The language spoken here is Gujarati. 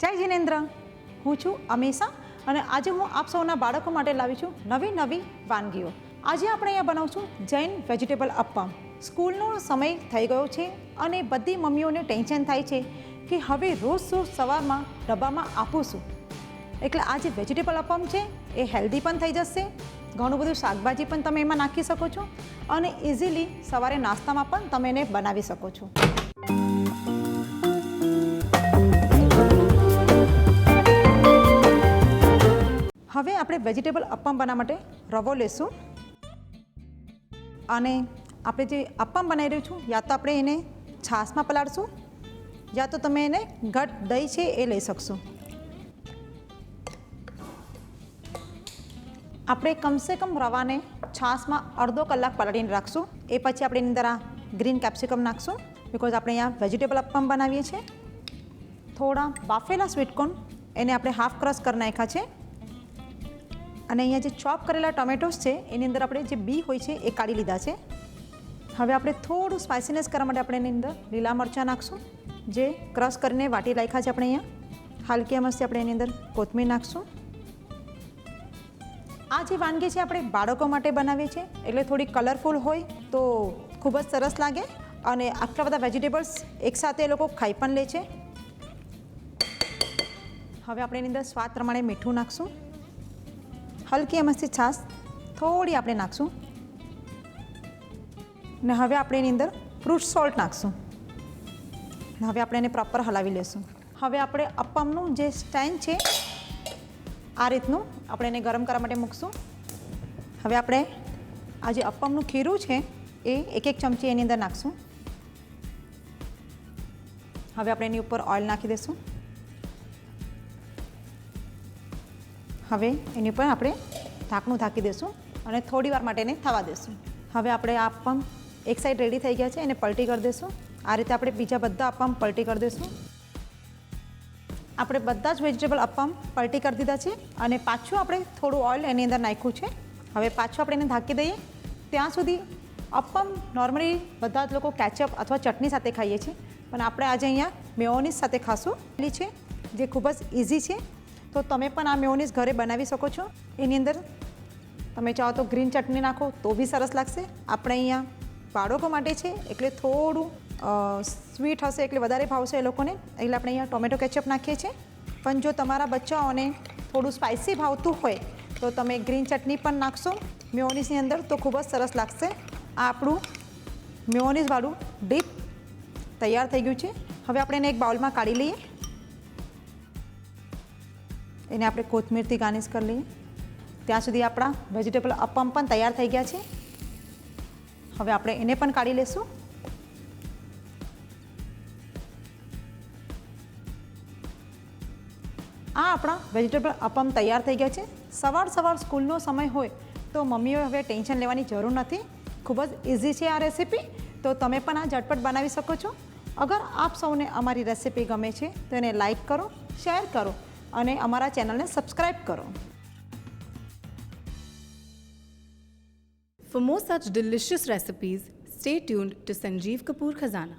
જય જિનેન્દ્ર, હું છું અમીષા અને આજે હું આપ સૌના બાળકો માટે લાવી છું નવી વાનગીઓ. આજે આપણે અહીંયા બનાવશું જૈન વેજીટેબલ અપ્પમ. સ્કૂલનો સમય થઈ ગયો છે અને બધી મમ્મીઓને ટેન્શન થાય છે કે હવે રોજ સવારમાં ડબ્બામાં આપું છું. એટલે આ જે વેજીટેબલ અપ્પમ છે એ હેલ્ધી પણ થઈ જશે, ઘણું બધું શાકભાજી પણ તમે એમાં નાખી શકો છો અને ઇઝીલી સવારે નાસ્તામાં પણ તમે એને બનાવી શકો છો. હવે આપણે વેજીટેબલ અપ્પમ બનાવવા માટે રવો લેશું અને આપણે જે અપ્પમ બનાવી રહ્યું છું યા તો આપણે એને છાશમાં પલાળશું યા તો તમે એને ઘટ દહીં છે એ લઈ શકશો. આપણે કમસે કમ રવાને છાશમાં અડધો કલાક પલાળીને રાખશું. એ પછી આપણે એની અંદર આ ગ્રીન કેપ્સિકમ નાખશું બિકોઝ આપણે અહીંયા વેજીટેબલ અપ્પમ બનાવીએ છીએ. થોડા બાફેલા સ્વીટકોર્ન એને આપણે હાફ ક્રશ કરી નાખ્યા છે અને અહીંયા જે ચોપ કરેલા ટોમેટોસ છે એની અંદર આપણે જે બી હોય છે એ કાઢી લીધા છે. હવે આપણે થોડું સ્પાઇસીનેસ કરવા માટે આપણે એની અંદર લીલા મરચાં નાખશું જે ક્રશ કરીને વાટી રાખ્યા છે. આપણે અહીંયા હલકી મસ્તી આપણે એની અંદર કોથમીર નાખશું. આ જે વાનગી છે આપણે બાળકો માટે બનાવીએ છીએ એટલે થોડી કલરફુલ હોય તો ખૂબ જ સરસ લાગે અને આટલા બધા વેજીટેબલ્સ એકસાથે એ લોકો ખાઈ પણ લે છે. હવે આપણે એની અંદર સ્વાદ પ્રમાણે મીઠું નાખશું, હલકી મસ્તી છાશ થોડી આપણે નાખશું ને હવે આપણે એની અંદર ફ્રૂટ સોલ્ટ નાખશું. હવે આપણે એને પ્રોપર હલાવી લેશું. હવે આપણે અપ્પમનું જે સ્ટેન્ડ છે આ રીતનું આપણે એને ગરમ કરવા માટે મૂકશું. હવે આપણે આ જે અપ્પમનું ખીરું છે એ એક ચમચી એની અંદર નાખશું. હવે આપણે એની ઉપર ઓઇલ નાખી દઈશું. હવે એની ઉપર આપણે ઢાંકણું ઢાંકી દઈશું અને થોડી વાર માટે એને થવા દઈશું. હવે આપણે આ અપ્પમ એક સાઈડ રેડી થઈ ગયા છે એને પલટી કરી દઈશું. આ રીતે આપણે બીજા બધા અપ્પમ પલટી કરી દઈશું. આપણે બધા જ વેજીટેબલ અપ્પમ પલટી કરી દીધા છે અને પાછું આપણે થોડું ઓઇલ એની અંદર નાખ્યું છે. હવે પાછું આપણે એને ઢાંકી દઈએ. ત્યાં સુધી અપ્પમ નોર્મલી બધા જ લોકો કેચઅપ અથવા ચટણી સાથે ખાઈએ છીએ પણ આપણે આજે અહીંયા મેયોનીઝ સાથે ખાશું છે જે ખૂબ જ ઇઝી છે. તો તમે પણ આ મેયોનીઝ ઘરે બનાવી શકો છો. એની અંદર તમે ચાહો તો ગ્રીન ચટણી નાખો તો બી સરસ લાગશે. આપણે અહીંયા બાળકો માટે છે એટલે થોડું સ્વીટ હશે એટલે વધારે ભાવશે એ લોકોને, એટલે આપણે અહીંયા ટોમેટો કેચઅપ નાખીએ છીએ. પણ જો તમારા બચ્ચાઓને થોડું સ્પાઇસી ભાવતું હોય તો તમે ગ્રીન ચટણી પણ નાખશો મેયોનીઝની અંદર તો ખૂબ જ સરસ લાગશે. આ આપણું મેયોનીઝવાળું ડીપ તૈયાર થઈ ગયું છે. હવે આપણે એને એક બાઉલમાં કાઢી લઈએ. એને આપણે કોથમીરથી ગાર્નિશ કરી લઈએ. ત્યાં સુધી આપણા વેજીટેબલ અપ્પમ પણ તૈયાર થઈ ગયા છે. હવે આપણે એને પણ કાઢી લઈશું. આ આપણા વેજીટેબલ અપ્પમ તૈયાર થઈ ગયા છે. સવાર સ્કૂલનો સમય હોય તો મમ્મીઓ હવે ટેન્શન લેવાની જરૂર નથી. ખૂબ જ ઇઝી છે આ રેસીપી, તો તમે પણ આ ઝટપટ બનાવી શકો છો. અગર આપ સૌને અમારી રેસીપી ગમે છે તો એને લાઈક કરો, શેર કરો અને અમારા ચેનલને સબસ્ક્રાઈબ કરો. For more such delicious recipes, stay tuned to Sanjeev Kapoor Khazana.